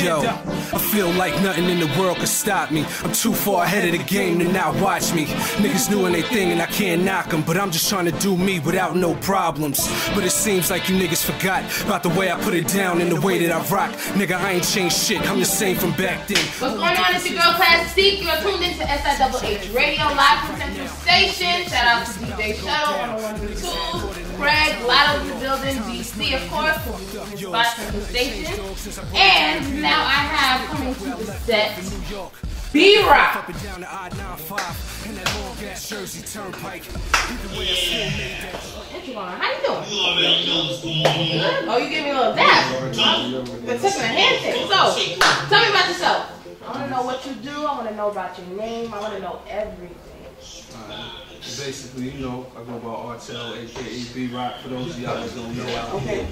Yo, I feel like nothing in the world could stop me. I'm too far ahead of the game to not watch me. Niggas doing they thing and I can't knock them, but I'm just trying to do me without no problems. But it seems like you niggas forgot about the way I put it down and the way that I rock. Nigga, I ain't changed shit, I'm the same from back then. What's going on? It's your girl Classic. You're tuned into SIHH Radio, live from Central Station. Shout out to DJ Shuttle on the 1 and 2. Craig, Lotto's the building, DC of course, by Central Station. And now I have coming to the set B-Rockk. How you doing? Good? Oh, you gave me a little dap. But taking a handshake. So, tell me about yourself. I want to know what you do. I want to know about your name. I want to know everything. Basically, you know, I go by Artel, aka B-Rockk. For those of y'all that don't know out here,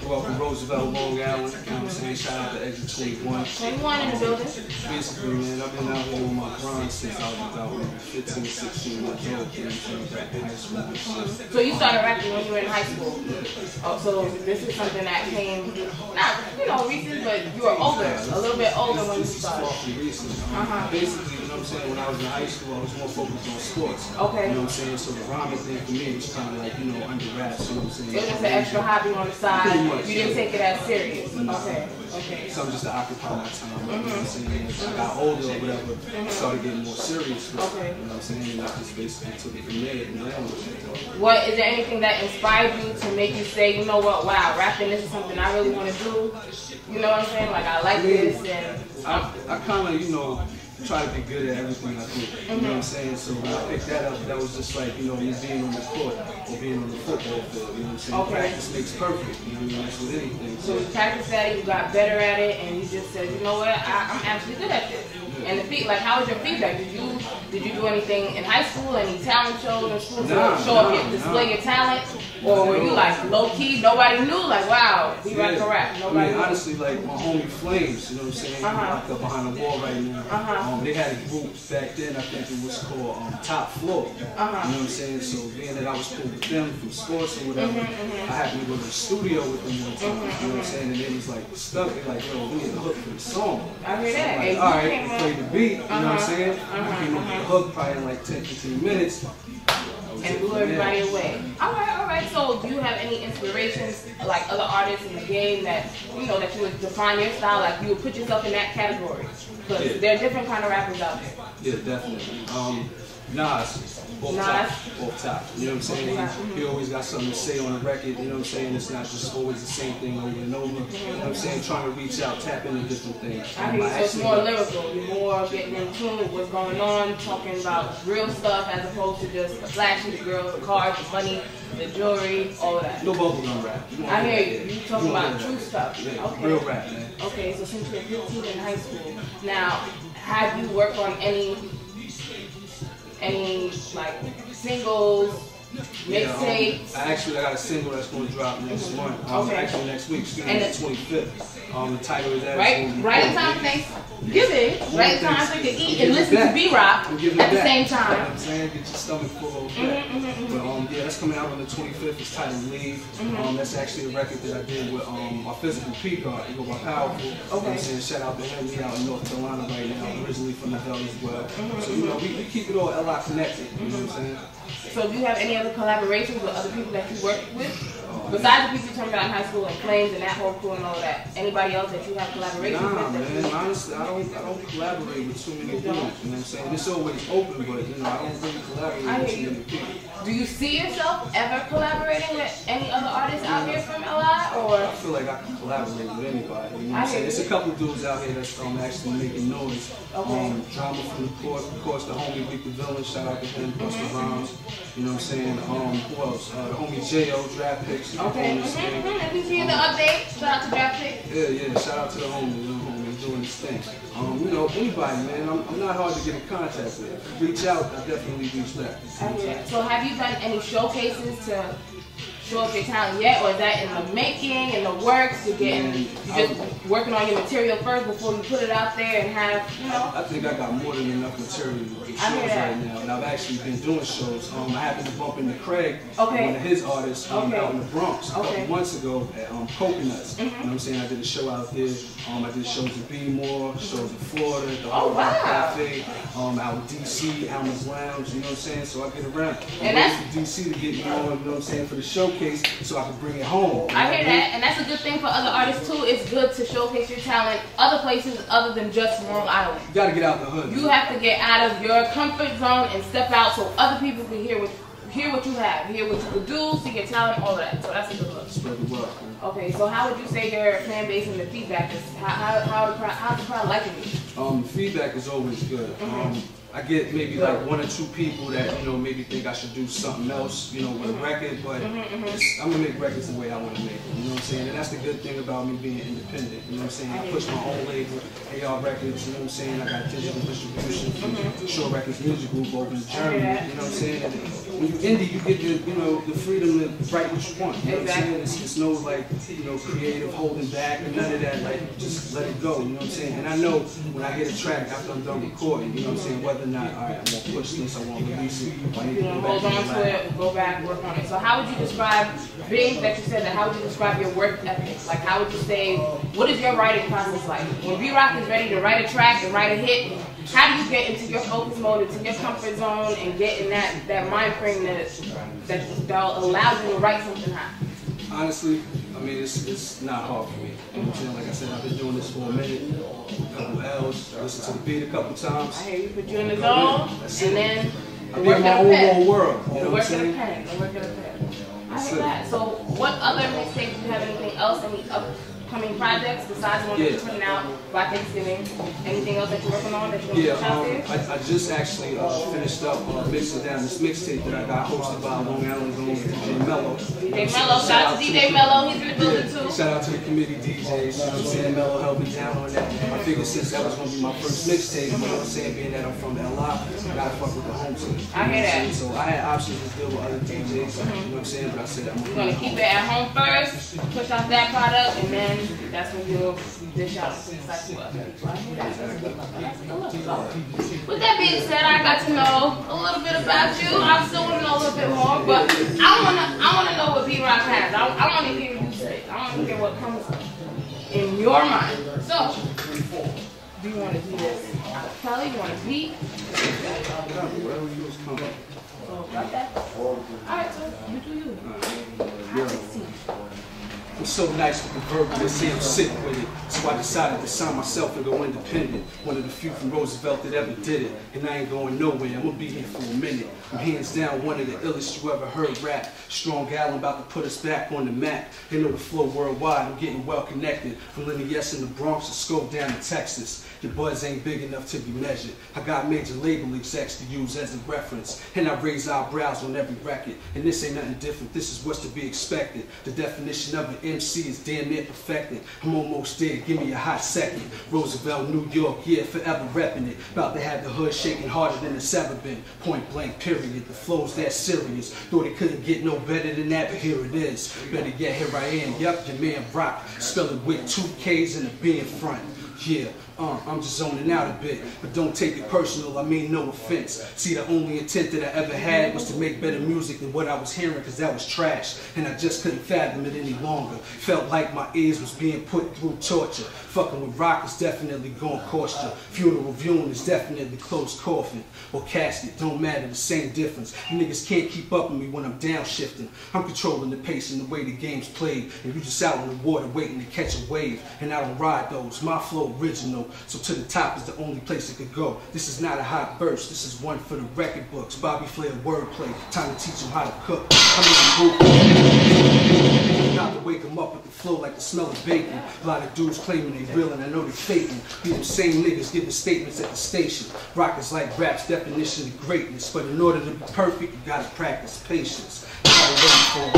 grew up in Roosevelt, Long Island. You know what I'm saying? Shout out to Exit 21. 21 in the building. Basically, man, I've been out here on my grind since I was about 15, 16 months old. You know what I'm saying? Back in high school. So you started rapping when you were in high school. Oh, so this is something that came not, you know, recent, but you were older, a little bit older when you started. Recent. Basically, you know what I'm saying? When I was in high school, I was more focused on sports. Okay. You know what I'm saying? So the rhyming thing for me was kind of like, you know, under wraps. You know what I'm saying? It was just an extra hobby on the side. Pretty much, You didn't take it as serious. Okay. Okay. Something just to occupy my time. You know what I'm saying? As I got older or whatever, I started getting more serious. Okay. You know what I'm saying? And I just basically took it from there and ran with it. What is there anything that inspired you to make you say, you know what, wow, rapping, this is something I really want to do? You know what I'm saying? Like I like this and I kind of, you know, try to be good at everything I do. You know what I'm saying? So when I picked that up, that was just like, you know, me being on the court or being on the football field. You know what I'm saying? Okay. Practice makes perfect. You know what I mean? That's with anything. so you practiced at it, you got better at it, and you just said, you know what, I'm actually good at this. And the like, how was your feedback? Did you do anything in high school? Any talent shows in school to show up your display your talent? Or were you like low key? Nobody knew. Like, wow, B-Rockk can rap. Nobody knew. Honestly, like my homie Flames, you know what I'm saying? Locked up behind the wall right now. They had a group back then. I think it was called Top Floor. You know what I'm saying? So being that I was cool with them from sports or whatever, I happened to go to the studio with them one time. You know what I'm saying? And they was like stuck. They like, yo, we need a hook for the song. I hear that. So like, all right, we played the beat. You know what I'm saying? I came up with the hook probably in like 10, 15 minutes. And blew everybody away. Alright. So do you have any inspirations, like other artists in the game that, you know, that you would define your style, like you would put yourself in that category? Because there are different kind of rappers out there. Yeah, definitely. Nas, off top. You know what I'm saying? He always got something to say on the record. You know what I'm saying? It's not just always the same thing over and over. You know what I'm saying? Trying to reach out, tap into different things. I think so it's more lyrical. You're more getting in tune with what's going on, talking about real stuff as opposed to just the flashy, the girls, the cars, the money, the jewelry, all of that. No bubblegum rap. I hear you. You talking about true stuff. Yeah, okay. Real rap, man. Okay, so since you're 15 in high school, now have you worked on any like singles, mixtapes? I got a single that's going to drop next month. Actually next week, and the 25th. The title is right in time for Thanksgiving, right in time so you can eat and listen to B-Rockk at the same time. You know what I'm saying? Get your stomach full of that. But yeah, that's coming out on the 25th. It's titled Leave. That's actually a record that I did with my physical P-Guard. He go by Powerful. You know what I'm saying? Shout out to him. We out in North Carolina right now, originally from the Bell as well. So you know, we keep it all LI connected. You know what I'm saying? So do you have any other collaborations with other people that you work with? Besides the people you talked about in high school and Flames and that whole crew and all that, anybody else that you have collaborations with? Nah, man. Honestly, I don't collaborate with too many people. You know what I'm saying? It's always open, but you know, I don't really collaborate with too many people. Do you see yourself ever collaborating with any other artists out here from LI, or? I feel like I can collaborate with anybody. You know what I'm saying? There's a couple dudes out here that's actually making noise. Drama from the court, of course, the homie Vic the Villain. Shout out to him, Busta Rhymes. You know what I'm saying? Who else? The homie J.O. Draft Picks. Okay. Let me see the update. Shout out to Draft Picks. Yeah. Shout out to the homie. You know, doing his thing. You know, anybody, man. I'm not hard to get in contact with. Reach out, I definitely reach back. So have you done any showcases to show up your talent yet, or is that in the making, in the works? You just working on your material first before you put it out there and have, you know? I think I got more than enough material to get shows right now, and I've actually been doing shows. I happened to bump into Craig, one of his artists, out in the Bronx a couple months ago at Coconuts. You know what I'm saying? I did a show out there. I did shows in B-Rockk, shows in Florida, the Cafe, out in DC, Alma's Lounge. You know what I'm saying? So I get around. And that's for DC to get me on. You know what I'm saying? For the showcase, so I can bring it home. I hear that, and that's a good thing for other artists too. It's good to showcase your talent other places other than just Long Island. You gotta get out the hood. You have to get out of your comfort zone and step out so other people can hear what you have, hear what you can do, see your talent, all of that. So that's a good look. Spread the word. Okay, so how would you say your fan base and the feedback is? How's the crowd liking you? The feedback is always good. I get maybe like 1 or 2 people that, you know, maybe think I should do something else, you know, with a record, but I'm gonna make records the way I want to make them, you know what I'm saying? And that's the good thing about me being independent, you know what I'm saying? I push my own label, AR Records, you know what I'm saying? I got digital distribution from Short Records Music Group over in Germany, you know what I'm saying? And when you indie, you get the, you know, the freedom to write what you want, you know what I'm saying? It's no like, you know, creative holding back and none of that, like just let it go, you know what I'm saying? And I know when I hit a track after I'm done recording, you know what I'm saying? Whether or not, all right, I'm gonna push this, I want to release it, I need to go back hold on to it, go back, work on it. So how would you describe, being that you said that, how would you describe your work ethic? Like how would you say, what is your writing process like? When B-Rockk is ready to write a track and write a hit, how do you get into your focus mode, into your comfort zone, and get in that mind frame that allows you to write something hot? Honestly, I mean, it's not hard for me. You know what I'm saying? Like I said, I've been doing this for a minute, a couple L's, listen to the beat a couple times. I hear you, put you in the zone, and then I be in my own little world. You know the what I'm work of the saying? pen, the work of the pen. I hear that. So what other mixtapes, do you have anything else, any upcoming projects besides the one that you're putting out by Thanksgiving? Anything else that you're working on that you want to push out there? I just actually finished up mixing down this mixtape that I got hosted by Long Island's own DJ Mello. DJ Mello, shout out to DJ Mello, he's in the building too. Shout out to the committee DJs, you know what I'm saying? Mello helped me down on that. I figured since that was going to be my first mixtape, you know what I'm saying, being that I'm from LI, I gotta fuck with the home team. I hear that. So I had options to deal with other DJs, you know what I'm saying, but I said I'm going to keep it at home first, push out that product, and then that's when you'll dish out to the side to other people. I hear that. That's a good look. That's a good look. So, with that being said, I got to know a little bit about you. I still want to know a little bit more, but I want to know what B-Rockk has. I want to hear what you say. I want to hear what comes in your mind. So, do you want to do this Kelly? You want to beat? Oh, got that? Alright, so you do you. I 16. I'm so nice with the verbal, they say I'm sick with it. So I decided to sign myself and go independent. One of the few from Roosevelt that ever did it. And I ain't going nowhere, I'm gonna be here for a minute. I'm hands down one of the illest you ever heard rap. Strong Allen about to put us back on the map. They know the flow worldwide, I'm getting well connected. From Lenny Yes in the Bronx to Scope down to Texas. Your buzz ain't big enough to be measured. I got major label execs to use as a reference. And I raise eyebrows on every record. And this ain't nothing different, this is what's to be expected. The definition of an MC is damn near perfected. I'm almost there, give me a hot second. Roosevelt, New York, yeah, forever repping it. About to have the hood shaking harder than it's ever been. Point blank, period. The flow's that serious. Thought it couldn't get no better than that, but here it is. Better yet, here I am. Yup, your man Rock. Spell it with 2 K's and a B in front. Yeah, I'm just zoning out a bit, but don't take it personal, I mean no offense. See, the only intent that I ever had was to make better music than what I was hearing, cause that was trash, and I just couldn't fathom it any longer. Felt like my ears was being put through torture. Fucking with rock is definitely gonna cost you. Funeral viewing is definitely closed coffin or casket, don't matter, the same difference. You niggas can't keep up with me when I'm downshifting. I'm controlling the pace and the way the game's played, and you just out in the water waiting to catch a wave, and I don't ride those. My flow original, so to the top is the only place it could go. This is not a hot verse, this is one for the record books. Bobby Flair wordplay, time to teach him how to cook. I'm in the group, not to wake him up with the flow like the smell of bacon. A lot of dudes claiming they real and I know they faking. Be them same niggas giving statements at the station. Rock is like rap's definition of greatness, but in order to be perfect, you gotta practice patience. Everybody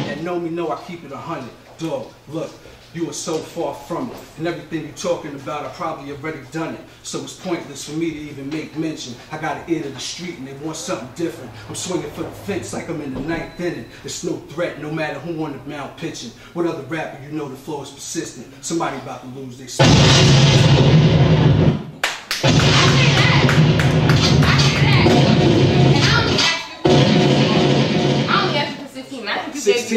that know me know I keep it 100. Dog, look. You are so far from it. And everything you're talking about, I probably already done it. So it's pointless for me to even make mention. I got an ear to the street and they want something different. I'm swinging for the fence like I'm in the 9th inning. It's no threat, no matter who on the mound pitching. What other rapper you know the flow is persistent? Somebody about to lose their soul.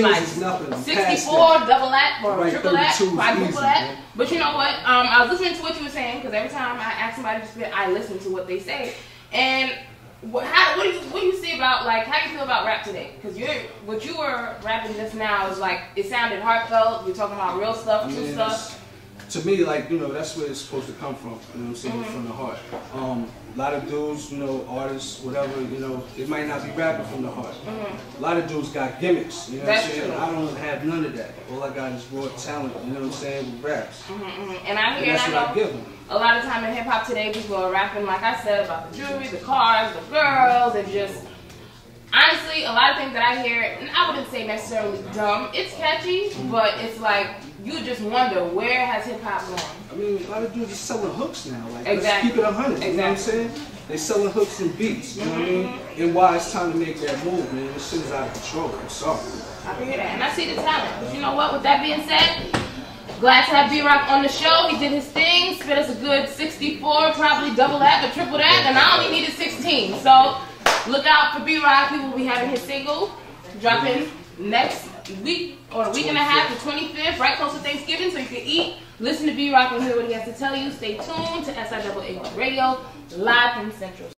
Like 64, double that, or right, triple that, quadruple that. Man. But you know what? I was listening to what you were saying, because every time I ask somebody to spit, I listen to what they say. And what do you see about, like, how do you feel about rap today? Because what you were rapping just now is like, it sounded heartfelt. You're talking about real stuff, true stuff. To me, like, you know, that's where it's supposed to come from. You know what I'm saying? From the heart. A lot of dudes, you know, artists, whatever, you know, they might not be rapping from the heart. A lot of dudes got gimmicks, you know what I'm saying? I don't have none of that. All I got is raw talent, you know what I'm saying, with raps. And I hear, and I know a lot of time in hip hop today, people are rapping, like I said, about the jewelry, the cars, the girls, and just, honestly, a lot of things that I hear, and I wouldn't say necessarily dumb, it's catchy, but it's like, you just wonder, where has hip hop gone? I mean, a lot of dudes are selling hooks now. Like, exactly. Let's keep it 100. You know what I'm saying? They selling hooks and beats. You know what I mean? And why it's time to make that move, man. This shit is out of control. I'm sorry. I can hear that, and I see the talent. But you know what? With that being said, glad to have B-Rockk on the show. He did his thing, spit us a good 64, probably double that or triple that, and I only needed 16. So look out for B-Rockk. He will be having his single dropping next week or a week and a half, the 25th, right close to Thanksgiving, so you can eat, listen to B-Rockk and hear what he has to tell you. Stay tuned to SIAA Radio, live from Central.